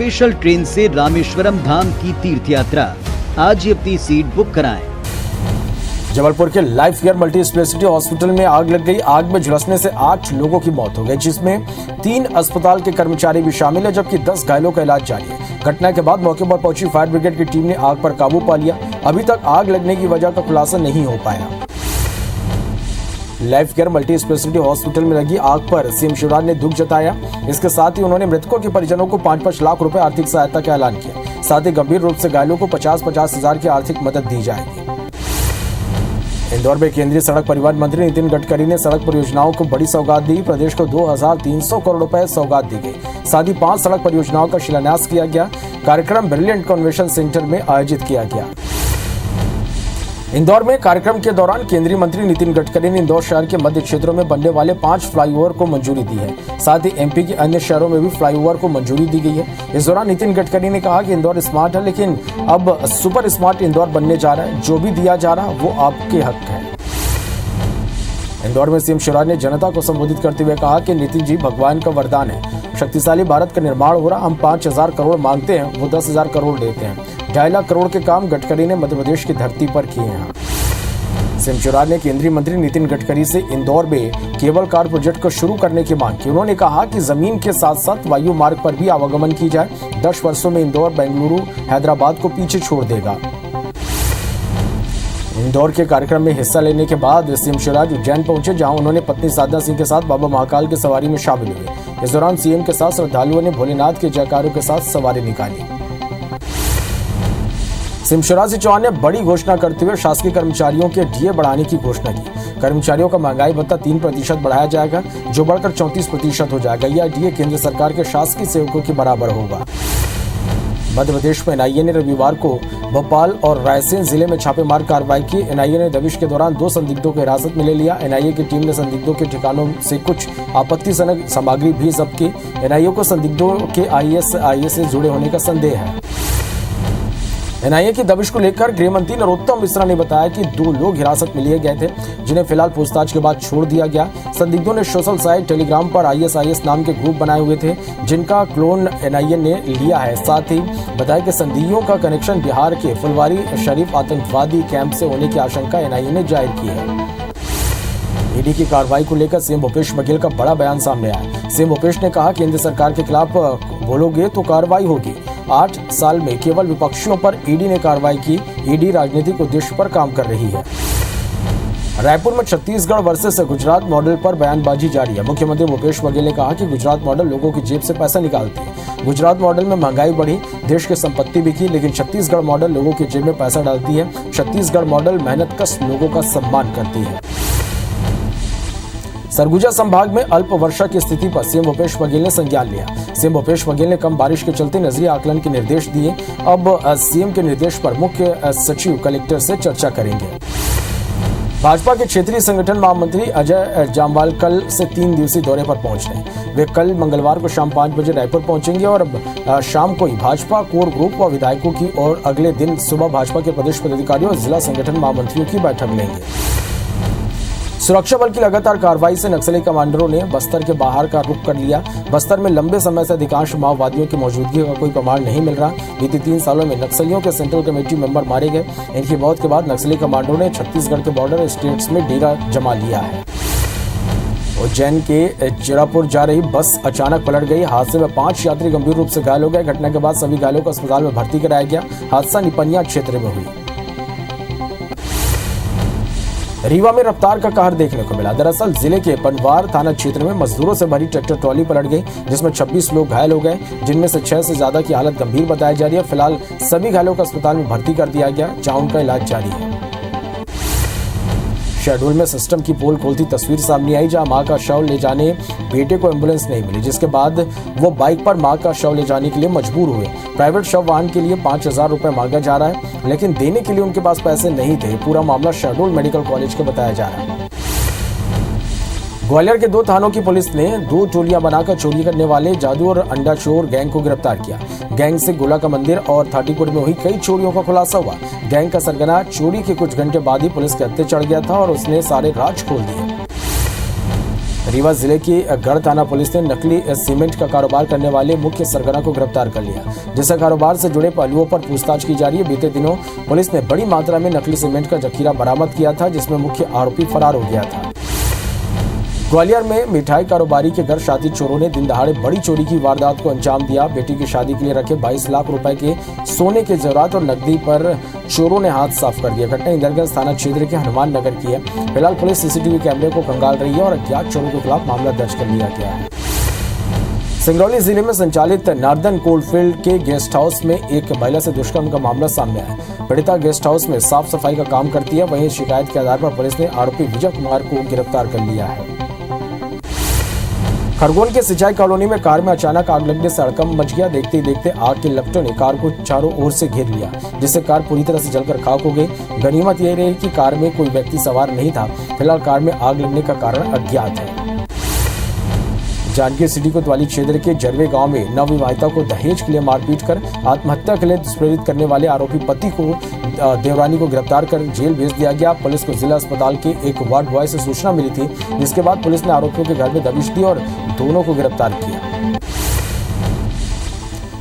Special train से रामेश्वरम धाम की तीर्थ यात्रा। आज ही अपनी सीट बुक कराएं। जबलपुर के life care multi speciality hospital में आग लग गई। आग में झुलसने से 8 लोगों की मौत हो गई, जिसमें 3 अस्पताल के कर्मचारी भी शामिल है, जबकि 10 घायलों का इलाज जारी है। घटना के बाद मौके पर पहुंची फायर ब्रिगेड की टीम ने आग पर काबू पा लिया। अभी तक आग लगने की वजह का खुलासा नहीं हो पाया। Life care multi speciality hospital में लगी आग पर सीएम शिवराज ने दुख जताया। इसके साथ ही उन्होंने मृतकों के परिजनों को 5-5 लाख रुपए आर्थिक सहायता का ऐलान किया। साथ ही गंभीर रूप से घायलों को 50-50 हजार की आर्थिक मदद दी जाएगी। इंदौर में केंद्रीय सड़क परिवहन मंत्री नितिन गडकरी ने सड़क परियोजनाओं को बड़ी सौगात दी। प्रदेश को 2300 करोड़ रुपए सौगात दी गई। साथ ही 5 सड़क परियोजनाओं का शिलान्यास किया गया। कार्यक्रम ब्रिलियंट कन्वेंशन सेंटर में आयोजित किया गया। इंदौर में कार्यक्रम के दौरान केंद्रीय मंत्री नितिन गडकरी ने इंदौर शहर के मध्य क्षेत्रों में बनने वाले 5 फ्लाईओवर को मंजूरी दी है। साथ ही एमपी के अन्य शहरों में भी फ्लाईओवर को मंजूरी दी गई है। इस दौरान नितिन गडकरी ने कहा कि इंदौर स्मार्ट है, लेकिन अब सुपर स्मार्ट इंदौर बनने जा रहा है। जो भी दिया जा रहा है वो आपके हक है। इंदौर में सीएम शिवराज ने जनता को संबोधित करते हुए कहा कि नितिन जी भगवान का वरदान है। शक्तिशाली भारत का निर्माण हो रहा। हम 5000 करोड़ मांगते हैं, वो 10,000 करोड़ देते हैं। 2.5 लाख करोड़ के काम गडकरी ने मध्य प्रदेश की धरती पर किए हैं। सीएम शिवराज ने केंद्रीय मंत्री नितिन गडकरी से इंदौर में केबल कार प्रोजेक्ट को शुरू करने की मांग की। उन्होंने कहा कि जमीन के साथ साथ वायु मार्ग पर भी आवागमन की जाए। 10 वर्षों में इंदौर, बेंगलुरु, हैदराबाद को पीछे छोड़ देगा। इंदौर के कार्यक्रम में हिस्सा लेने के बाद सीएम शिवराज उज्जैन पहुंचे, जहां उन्होंने पत्नी साधना सिंह के साथ बाबा महाकाल की सवारी में शामिल हुए। इस दौरान सीएम के साथ श्रद्धालुओं ने भोलेनाथ के जयकारों के साथ सवारी निकाली। सीएम शिवराज सिंह चौहान ने बड़ी घोषणा करते हुए शासकीय कर्मचारियों के डीए बढ़ाने की घोषणा की। कर्मचारियों का महंगाई भत्ता 3% बढ़ाया जाएगा, जो बढ़कर 34% हो जाएगा। यह डीए केंद्र सरकार के शासकीय सेवकों के बराबर होगा। मध्य प्रदेश में एनआईए ने रविवार को भोपाल और रायसेन जिले में छापेमार कार्रवाई की। एनआईए ने दबिश के दौरान 2 संदिग्धों को हिरासत में ले लिया। एनआईए की टीम ने संदिग्धों के ठिकानों से कुछ आपत्तिजनक सामग्री भी जब्त की। एनआईए को संदिग्धों के आईएस से जुड़े होने का संदेह है। एनआईए की दबिश को लेकर गृह मंत्री नरोत्तम मिश्रा ने बताया कि 2 लोग हिरासत में लिए गए थे, जिन्हें फिलहाल पूछताछ के बाद छोड़ दिया गया। संदिग्धों ने सोशल साइट टेलीग्राम पर आईएस नाम के ग्रुप बनाए हुए थे, जिनका क्लोन एनआईए ने लिया है। साथ ही बताया कि संदिग्धों का कनेक्शन बिहार के फुलवारी शरीफ आतंकवादी कैंप से होने की आशंका एनआईए ने जाहिर की है। ईडी की कार्रवाई को लेकर सीएम भूपेश बघेल का बड़ा बयान सामने आया। सीएम भूपेश ने कहा, केंद्र सरकार के खिलाफ बोलोगे तो कार्रवाई होगी। 8 साल में केवल विपक्षियों पर ईडी ने कार्रवाई की। ईडी राजनीतिक उद्देश्य पर काम कर रही है। रायपुर में छत्तीसगढ़ वर्सेस गुजरात मॉडल पर बयानबाजी जारी है। मुख्यमंत्री भूपेश बघेल ने कहा कि गुजरात मॉडल लोगों की जेब से पैसा निकालती है। गुजरात मॉडल में महंगाई बढ़ी, देश की संपत्ति बिकी, लेकिन छत्तीसगढ़ मॉडल लोगों की जेब में पैसा डालती है। छत्तीसगढ़ मॉडल मेहनतकश लोगों का सम्मान करती है। सरगुजा संभाग में अल्प वर्षा की स्थिति पर सीएम भूपेश बघेल ने संज्ञान लिया। सीएम भूपेश बघेल ने कम बारिश के चलते नजरीय आकलन के निर्देश दिए। अब सीएम के निर्देश पर मुख्य सचिव कलेक्टर से चर्चा करेंगे। भाजपा के क्षेत्रीय संगठन महामंत्री अजय जामवाल कल से 3 दिवसीय दौरे पर पहुंच रहे हैं। वे कल मंगलवार को शाम 5 बजे रायपुर पहुंचेंगे और शाम को ही भाजपा कोर ग्रुप व विधायकों की और अगले दिन सुबह भाजपा के प्रदेश पदाधिकारियों और जिला संगठन महामंत्रियों की बैठक लेंगे। सुरक्षा बल की लगातार कार्रवाई से नक्सली कमांडरों ने बस्तर के बाहर का रुख कर लिया। बस्तर में लंबे समय से अधिकांश माओवादियों की मौजूदगी का कोई प्रमाण नहीं मिल रहा। बीते 3 सालों में नक्सलियों के सेंट्रल कमेटी मेंबर मारे गए। इनकी मौत के बाद नक्सली कमांडरों ने छत्तीसगढ़ के बॉर्डर स्टेट्स में डेरा जमा लिया है। उज्जैन के चिरापुर जा रही बस अचानक पलट गई। हादसे में 5 यात्री गंभीर रूप से घायल हो गए। घटना के बाद सभी घायलों को अस्पताल में भर्ती कराया गया। हादसा निपनिया क्षेत्र में हुई। रीवा में रफ्तार का कहर देखने को मिला। दरअसल जिले के पनवार थाना क्षेत्र में मजदूरों से भरी ट्रैक्टर ट्रॉली पलट गई, जिसमें 26 लोग घायल हो गए, जिनमें से 6 से ज्यादा की हालत गंभीर बताई जा रही है। फिलहाल सभी घायलों को अस्पताल में भर्ती कर दिया गया, जहां उनका इलाज जारी है। शहडोल में सिस्टम की पोल खोलती तस्वीर सामने आई, जहां मां का शव ले जाने बेटे को एम्बुलेंस नहीं मिली, जिसके बाद वो बाइक पर मां का शव ले जाने के लिए मजबूर हुए। प्राइवेट शव वाहन के लिए 5,000 रुपए मांगा जा रहा है, लेकिन देने के लिए उनके पास पैसे नहीं थे। पूरा मामला शहडोल मेडिकल कॉलेज का बताया जा रहा है। ग्वालियर के 2 थानों की पुलिस ने 2 टोलियां बनाकर चोरी करने वाले जादू और अंडा चोर गैंग को गिरफ्तार किया। गैंग से गोला का मंदिर और थाटीपुर में हुई कई चोरियों का खुलासा हुआ। गैंग का सरगना चोरी के कुछ घंटे बाद ही पुलिस के हत्थे चढ़ गया था और उसने सारे राज खोल दिए। रीवा जिले की गढ़ थाना पुलिस ने नकली सीमेंट का कारोबार करने वाले मुख्य सरगना को गिरफ्तार कर लिया, जिससे कारोबार से जुड़े पहलुओं पर पूछताछ की जा रही है। बीते दिनों पुलिस ने बड़ी मात्रा में नकली सीमेंट का जखीरा बरामद किया था, जिसमें मुख्य आरोपी फरार हो गया था। ग्वालियर में मिठाई कारोबारी के घर शादी चोरों ने दिन दहाड़े बड़ी चोरी की वारदात को अंजाम दिया। बेटी की शादी के लिए रखे 22 लाख रुपए के सोने के जेवरात और नकदी पर चोरों ने हाथ साफ कर दिया। घटना इंदरगंज थाना क्षेत्र के हनुमान नगर की है। फिलहाल पुलिस सीसीटीवी कैमरे को खंगाल रही है और अज्ञात चोरों के खिलाफ मामला दर्ज कर लिया गया है। सिंगरौली जिले में संचालित नार्दन कोलफील्ड के गेस्ट हाउस में एक महिला से दुष्कर्म का मामला सामने आया है। पीड़िता गेस्ट हाउस में साफ सफाई का काम करती है। वहीं शिकायत के आधार पर पुलिस ने आरोपी विजय कुमार को गिरफ्तार कर लिया है। खरगोन के सिंचाई कॉलोनी में कार में अचानक आग लगने से हड़कंप मच गया। देखते ही देखते आग की लपटों ने कार को चारों ओर से घेर लिया, जिससे कार पूरी तरह से जलकर खाक हो गई। गनीमत यह रही कि कार में कोई व्यक्ति सवार नहीं था। फिलहाल कार में आग लगने का कारण अज्ञात है। जांजगीर सिटी कोतवाली क्षेत्र के जरवे गांव में नवविवाहिता को दहेज के लिए मारपीट कर आत्महत्या के लिए दुष्प्रेरित करने वाले आरोपी पति को देवरानी को गिरफ्तार कर जेल भेज दिया गया। पुलिस को जिला अस्पताल के एक वार्ड बॉय से सूचना मिली थी, जिसके बाद पुलिस ने आरोपियों के घर में दबिश दी और दोनों को गिरफ्तार किया।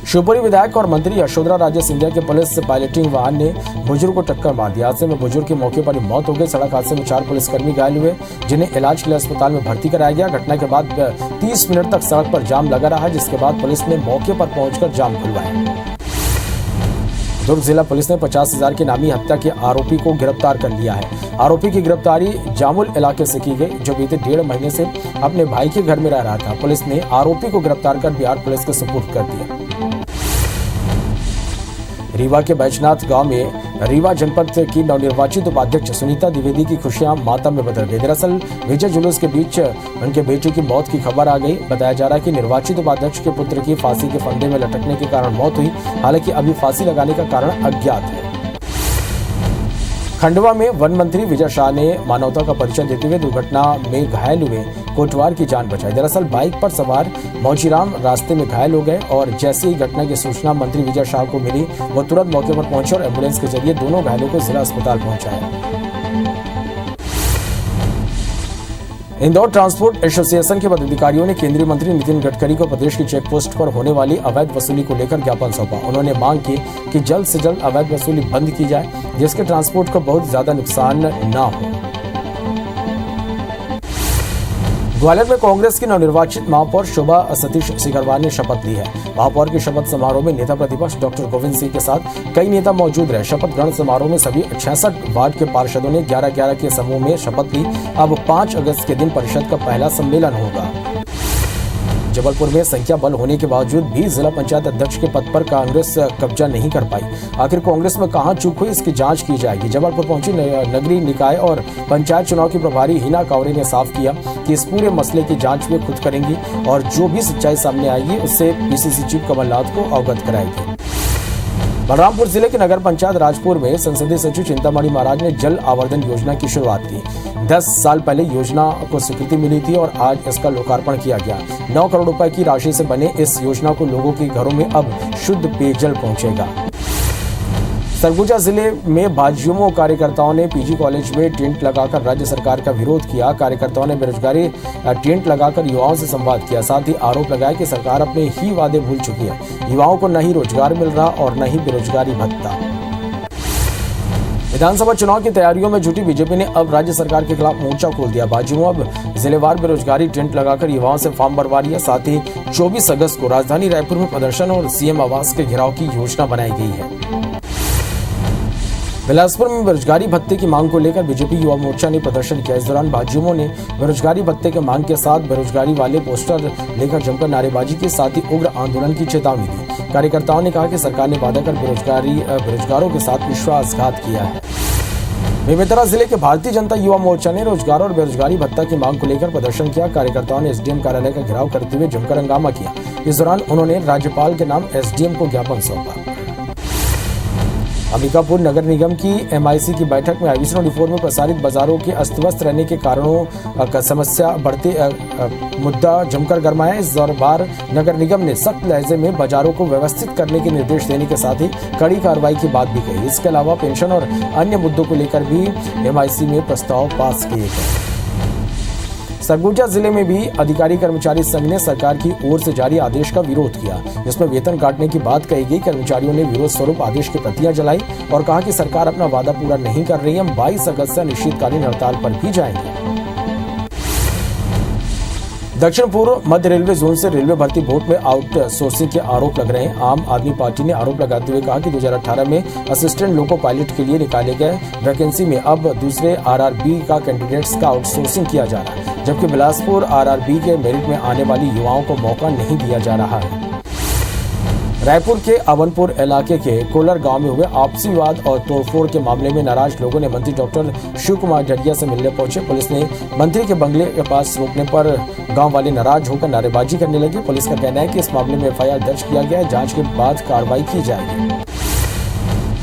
शिवपुरी विधायक और मंत्री यशोधरा राजे सिंधिया के पुलिस पायलटिंग वाहन ने बुजुर्ग को टक्कर मार दी। हादसे में बुजुर्ग की मौके पर ही मौत हो गई। सड़क हादसे में 4 पुलिसकर्मी घायल हुए, जिन्हें इलाज के लिए अस्पताल में भर्ती कराया गया। घटना के बाद 30 मिनट तक सड़क पर जाम लगा रहा, जिसके बाद पुलिस ने मौके पर पहुंचकर जाम खुलवाया। दुर्ग जिला पुलिस ने 50,000 की नामी हत्या के आरोपी को गिरफ्तार कर लिया है। आरोपी की गिरफ्तारी जामुल इलाके से की गई, जो बीते 1.5 महीने से अपने भाई के घर में रह रहा था। पुलिस ने आरोपी को गिरफ्तार कर बिहार पुलिस के सुपुर्द कर दिया। रीवा के बैजनाथ गांव में रीवा जनपद की नवनिर्वाचित उपाध्यक्ष सुनीता द्विवेदी की खुशियां मातम में बदल गई। दरअसल विजय जुलूस के बीच उनके बेटे की मौत की खबर आ गई। बताया जा रहा है कि निर्वाचित उपाध्यक्ष के पुत्र की फांसी के फंदे में लटकने के कारण मौत हुई। हालांकि अभी फांसी लगाने का कारण अज्ञात है। खंडवा में वन मंत्री विजय शाह ने मानवता का परिचय देते हुए दुर्घटना में घायल हुए कोटवार की जान बचाई। दरअसल बाइक पर सवार मौजीराम रास्ते में घायल हो गए और जैसे ही घटना की सूचना मंत्री विजय शाह को मिली, वो तुरंत मौके पर पहुंचे और एम्बुलेंस के जरिए दोनों घायलों को जिला अस्पताल पहुंचाया। इंदौर ट्रांसपोर्ट एसोसिएशन के पदाधिकारियों ने केंद्रीय मंत्री नितिन गडकरी को प्रदेश की चेक पोस्ट पर होने वाली अवैध वसूली को लेकर ज्ञापन सौंपा। उन्होंने मांग की कि जल्द से जल्द अवैध वसूली बंद की जाए, जिसके ट्रांसपोर्ट को बहुत ज्यादा नुकसान न हो। ग्वालियर में कांग्रेस की नवनिर्वाचित महापौर शोभा सतीश सिकरवार ने शपथ ली है। महापौर के शपथ समारोह में नेता प्रतिपक्ष डॉक्टर गोविंद सिंह के साथ कई नेता मौजूद रहे। शपथ ग्रहण समारोह में सभी 66 वार्ड के पार्षदों ने 11-11 के समूह में शपथ ली। अब 5 अगस्त के दिन परिषद का पहला सम्मेलन होगा। जबलपुर में संख्या बल होने के बावजूद भी जिला पंचायत अध्यक्ष के पद पर कांग्रेस कब्जा नहीं कर पाई। आखिर कांग्रेस में कहां चूक हुई, इसकी जांच की जाएगी। जबलपुर पहुंची नगरीय निकाय और पंचायत चुनाव की प्रभारी हिना कावरे ने साफ किया कि इस पूरे मसले की जांच वे खुद करेंगी और जो भी सच्चाई सामने आएगी उससे पीसीसी चीफ कमलनाथ को अवगत कराएगी। बलरामपुर जिले के नगर पंचायत राजपुर में संसदीय सचिव चिंतामणि महाराज ने जल आवर्धन योजना की शुरुआत की। 10 साल पहले योजना को स्वीकृति मिली थी और आज इसका लोकार्पण किया गया। 9 करोड़ रुपए की राशि से बने इस योजना को लोगों के घरों में अब शुद्ध पेयजल पहुंचेगा। सरगुजा जिले में भाजयुमो कार्यकर्ताओं ने पीजी कॉलेज में टेंट लगाकर राज्य सरकार का विरोध किया। कार्यकर्ताओं ने बेरोजगारी टेंट लगाकर युवाओं से संवाद किया। साथ ही आरोप लगाया कि सरकार अपने ही वादे भूल चुकी है। युवाओं को न ही रोजगार मिल रहा और न ही बेरोजगारी भत्ता। विधानसभा चुनाव की तैयारियों में जुटी बीजेपी ने अब राज्य सरकार के खिलाफ मोर्चा खोल दिया। भाजयुमो अब जिलेवार बेरोजगारी टेंट लगाकर युवाओं से फॉर्म भरवा रही है। साथ ही 24 अगस्त को राजधानी रायपुर में प्रदर्शन और सीएम आवास के घेराव की योजना बनाई गई है। बिलासपुर में बेरोजगारी भत्ते की मांग को लेकर बीजेपी युवा मोर्चा ने प्रदर्शन किया। इस दौरान भाजयुमो ने बेरोजगारी भत्ते के मांग के साथ बेरोजगारी वाले पोस्टर लेकर जमकर नारेबाजी के साथ ही उग्र आंदोलन की चेतावनी दी। कार्यकर्ताओं ने कहा कि सरकार ने वादा कर बेरोजगारों के साथ विश्वासघात किया है। बेमेतरा जिले के भारतीय जनता युवा मोर्चा ने रोजगार और बेरोजगारी भत्ता की मांग को लेकर प्रदर्शन किया। कार्यकर्ताओं ने एसडीएम कार्यालय का घेराव करते हुए जमकर हंगामा किया। इस दौरान उन्होंने राज्यपाल के नाम एसडीएम को ज्ञापन सौंपा। अंबिकापुर नगर निगम की एमआईसी की बैठक में आईवीसी 94 में प्रसारित बाजारों के अस्त व्यस्त रहने के कारणों का समस्या बढ़ते मुद्दा जमकर गरमाया। इस दौरान नगर निगम ने सख्त लहजे में बाजारों को व्यवस्थित करने के निर्देश देने के साथ ही कड़ी कार्रवाई की बात भी कही। इसके अलावा पेंशन और अन्य मुद्दों को लेकर भी एमआईसी में प्रस्ताव पास किए गए। सरगुजा जिले में भी अधिकारी कर्मचारी संघ ने सरकार की ओर से जारी आदेश का विरोध किया, जिसमें वेतन काटने की बात कही गई। कर्मचारियों ने विरोध स्वरूप आदेश की प्रतियां जलाई और कहा कि सरकार अपना वादा पूरा नहीं कर रही है। हम 22 अगस्त से अनिश्चितकालीन हड़ताल पर भी जाएंगे। दक्षिण पूर्व मध्य रेलवे जोन से रेलवे भर्ती बोर्ड में आउटसोर्सिंग के आरोप लग रहे हैं। आम आदमी पार्टी ने आरोप लगाते हुए कहा कि 2018 में असिस्टेंट लोको पायलट के लिए निकाले गए वैकेंसी में अब दूसरे आरआरबी का कैंडिडेट्स का आउटसोर्सिंग किया जा रहा है, जबकि बिलासपुर आरआरबी के मेरिट में आने वाली युवाओं को मौका नहीं दिया जा रहा है। रायपुर के अवनपुर इलाके के कोलर गांव में हुए आपसी विवाद और तोड़फोड़ के मामले में नाराज लोगों ने मंत्री डॉक्टर शिव कुमार डरिया से मिलने पहुंचे। पुलिस ने मंत्री के बंगले के पास रोकने पर गांव वाले नाराज होकर नारेबाजी करने लगे। पुलिस का कहना है कि इस मामले में एफआईआर दर्ज किया गया है, जांच के बाद कार्रवाई की जाएगी।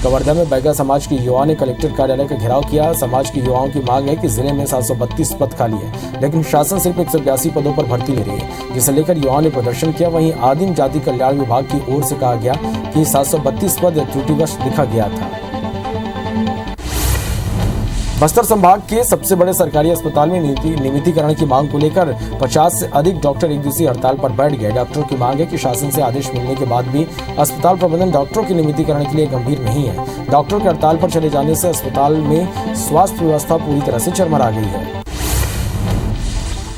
कवर्धा में बैगा समाज के युवाओं ने कलेक्टर कार्यालय का घेराव किया। समाज के युवाओं की मांग है कि जिले में 732 पद खाली है, लेकिन शासन सिर्फ 182 पदों पर भर्ती ले रही है, जिसे लेकर युवाओं ने प्रदर्शन किया। वहीं आदिम जाति कल्याण विभाग की ओर से कहा गया कि 732 पद त्रुटिवश लिखा गया था। बस्तर संभाग के सबसे बड़े सरकारी अस्पताल में नियमितीकरण की मांग को लेकर 50 से अधिक डॉक्टर एक दिवसीय हड़ताल पर बैठ गए। डॉक्टरों की मांग है कि शासन से आदेश मिलने के बाद भी अस्पताल प्रबंधन डॉक्टरों के नियमितीकरण के लिए गंभीर नहीं है। डॉक्टरों के हड़ताल पर चले जाने से अस्पताल में स्वास्थ्य व्यवस्था पूरी तरह से चरमरा गई है।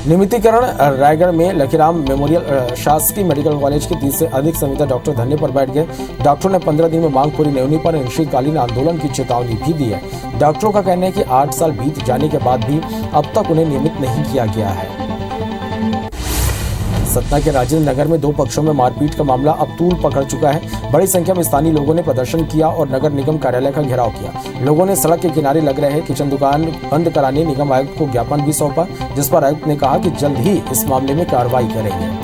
नियमितीकरण रायगढ़ में लखीराम मेमोरियल शासकीय मेडिकल कॉलेज के 30 से अधिक संविदा डॉक्टर धरने पर बैठ गए। डॉक्टरों ने 15 दिन में मांग पूरी नहीं होने पर अनिश्चितकालीन आंदोलन की चेतावनी भी दी है। डॉक्टरों का कहना है कि 8 साल बीत जाने के बाद भी अब तक उन्हें नियमित नहीं किया गया है। सतना के राजेंद्र नगर में 2 पक्षों में मारपीट का मामला अब तूल पकड़ चुका है। बड़ी संख्या में स्थानीय लोगों ने प्रदर्शन किया और नगर निगम कार्यालय का घेराव किया। लोगों ने सड़क के किनारे लग रहे किचन दुकान बंद कराने निगम आयुक्त को ज्ञापन भी सौंपा, जिस पर आयुक्त ने कहा कि जल्द ही इस मामले में कार्रवाई करेंगे।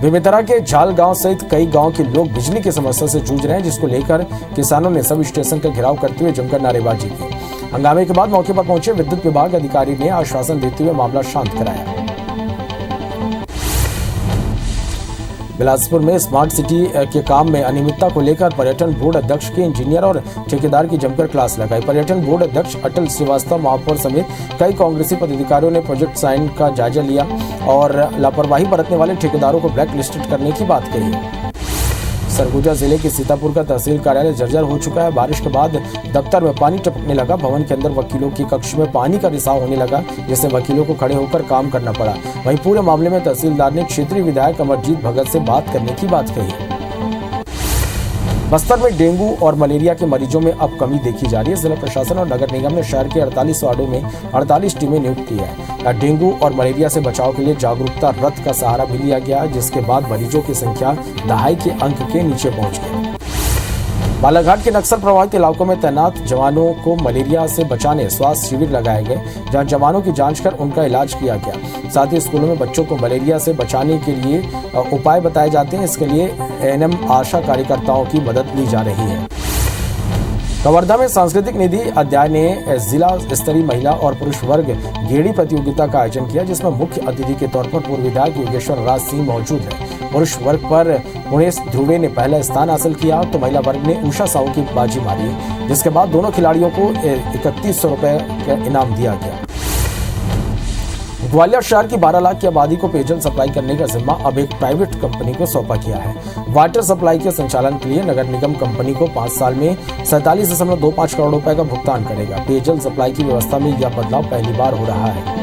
बेमेतरा के झाल गांव सहित कई गांव के लोग बिजली की समस्या से जूझ रहे हैं, जिसको लेकर किसानों ने सब स्टेशन का घेराव करते हुए जमकर नारेबाजी की। हंगामे के बाद मौके पर पहुंचे विद्युत विभाग अधिकारी ने आश्वासन देते हुए मामला शांत कराया। बिलासपुर में स्मार्ट सिटी के काम में अनियमितता को लेकर पर्यटन बोर्ड अध्यक्ष के इंजीनियर और ठेकेदार की जमकर क्लास लगाई। पर्यटन बोर्ड अध्यक्ष अटल श्रीवास्तव, महापौर समेत कई कांग्रेसी पदाधिकारियों ने प्रोजेक्ट साइन का जायजा लिया और लापरवाही बरतने वाले ठेकेदारों को ब्लैक लिस्टेड करने की बात कही। सरगुजा जिले के सीतापुर का तहसील कार्यालय जर्जर हो चुका है। बारिश के बाद दफ्तर में पानी टपकने लगा। भवन के अंदर वकीलों के कक्ष में पानी का रिसाव होने लगा, जिससे वकीलों को खड़े होकर काम करना पड़ा। वहीं पूरे मामले में तहसीलदार ने क्षेत्रीय विधायक अमरजीत भगत से बात करने की बात कही। बस्तर में डेंगू और मलेरिया के मरीजों में अब कमी देखी जा रही है। जिला प्रशासन और नगर निगम ने शहर के 48 वार्डों में 48 टीमें नियुक्त की है। डेंगू और मलेरिया से बचाव के लिए जागरूकता रथ का सहारा भी लिया गया, जिसके बाद मरीजों की संख्या दहाई के अंक के नीचे पहुंच गई। बालाघाट के नक्सल प्रभावित इलाकों में तैनात जवानों को मलेरिया से बचाने स्वास्थ्य शिविर लगाए गए, जहां जवानों की जांच कर उनका इलाज किया गया। साथ ही स्कूलों में बच्चों को मलेरिया से बचाने के लिए उपाय बताए जाते हैं। इसके लिए एएनएम आशा कार्यकर्ताओं की मदद ली जा रही है। कवर्धा में सांस्कृतिक निधि अध्याय ने जिला स्तरीय महिला और पुरुष वर्ग गेड़ी प्रतियोगिता का आयोजन किया, जिसमें मुख्य अतिथि के तौर पर पूर्व विधायक योगेश्वर राज सिंह मौजूद है। पुरुष वर्ग पर पुणेश ध्रुवे ने पहला स्थान हासिल किया, तो महिला वर्ग ने उषा साहू की बाजी मारी, जिसके बाद दोनों खिलाड़ियों को 3100 रुपए का इनाम दिया गया। ग्वालियर शहर की 12 लाख की आबादी को पेयजल सप्लाई करने का जिम्मा अब एक प्राइवेट कंपनी को सौंपा गया है। वाटर सप्लाई के संचालन के लिए नगर निगम कंपनी को 5 साल में 47.25 करोड़ रुपए का भुगतान करेगा। पेयजल सप्लाई की व्यवस्था में यह बदलाव पहली बार हो रहा है।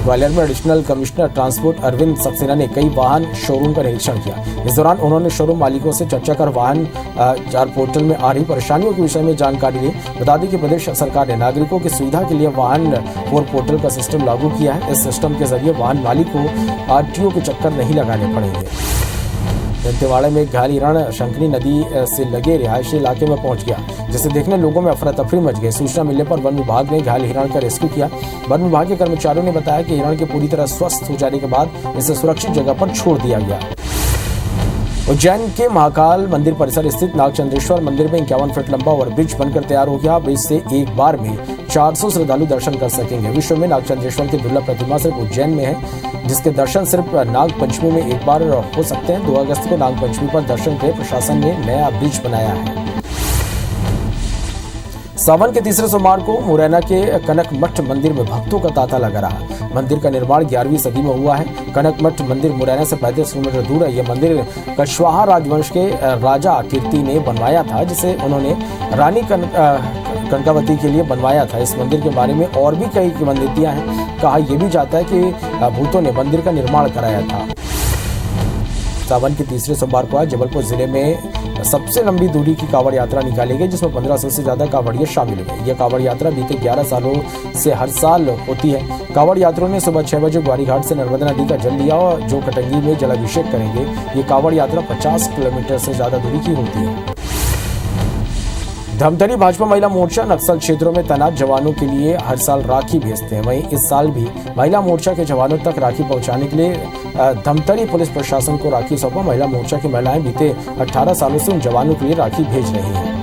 ग्वालियर में additional commissioner transport Arvind Saxena ने कई वाहन शोरूम का निरीक्षण किया। इस दौरान उन्होंने शोरूम मालिकों से चर्चा कर वाहन चार पोर्टल में आ रही परेशानियों के विषय में जानकारी ली। बता दें कि प्रदेश सरकार ने नागरिकों की सुविधा के लिए वाहन 4 पोर्टल का सिस्टम लागू किया है। इस सिस्टम के जरिए वाहन मालिक को आरटीओ के चक्कर नहीं लगाने पड़ेंगे। दंतेवाड़ा में घायल हिरण शंखनी नदी से लगे रिहायशी इलाके में पहुंच गया, जिसे देखने लोगों में अफरा तफरी मच गई। सूचना मिलने पर वन विभाग ने घायल हिरण का रेस्क्यू किया। वन विभाग के कर्मचारियों ने बताया कि हिरण के पूरी तरह स्वस्थ हो जाने के बाद इसे सुरक्षित जगह पर छोड़ दिया गया। उज्जैन के महाकाल मंदिर परिसर स्थित नागचंद्रेश्वर मंदिर में 51 फीट लंबा ओवरब्रिज बनकर तैयार हो गया। ब्रिज से एक बार में 400 श्रद्धालु दर्शन कर सकेंगे। विश्व में नागचंद्रेश्वर की दुर्लभ प्रतिमा सिर्फ उज्जैन में है, जिसके दर्शन सिर्फ नाग पंचमी में एक बार हो सकते हैं। 2 अगस्त को नाग पंचमी पर दर्शन के लिए प्रशासन ने नया ब्रिज बनाया है। सावन के तीसरे सोमवार को मुरैना के कनक मठ मंदिर में भक्तों का तांता लगा रहा। मंदिर का निर्माण 11वीं सदी में हुआ है। कनक मठ मंदिर मुरैना से 35 किलोमीटर दूर है। यह मंदिर कछवाहा राजवंश के राजा कीर्ति ने बनवाया था, जिसे उन्होंने रानी कनकावती के लिए बनवाया था। इस मंदिर के बारे में और भी कई किंवदंतियां हैं। कहा यह भी जाता है कि भूतों ने मंदिर का निर्माण कराया था। सावन के तीसरे सोमवार को आज जबलपुर जिले में सबसे लंबी दूरी की कांवड़ यात्रा निकाली गई, जिसमें 1500 से ज्यादा कांवड़िये शामिल हुए। यह कांवड़ यात्रा बीते 11 सालों से हर साल होती है। कांवड़ यात्रियों ने सुबह 6 बजे ग्वारीघाट से नर्मदा नदी का जल लिया और जो कटंगी में जलाभिषेक करेंगे। ये कांवड़ यात्रा 50 किलोमीटर से ज्यादा दूरी की होती है। धमतरी भाजपा महिला मोर्चा नक्सल क्षेत्रों में तैनात जवानों के लिए हर साल राखी भेजते हैं। वहीं इस साल भी महिला मोर्चा के जवानों तक राखी पहुंचाने के लिए धमतरी पुलिस प्रशासन को राखी सौंपा। महिला मोर्चा की महिलाएं बीते 18 सालों से उन जवानों के लिए राखी भेज रही हैं।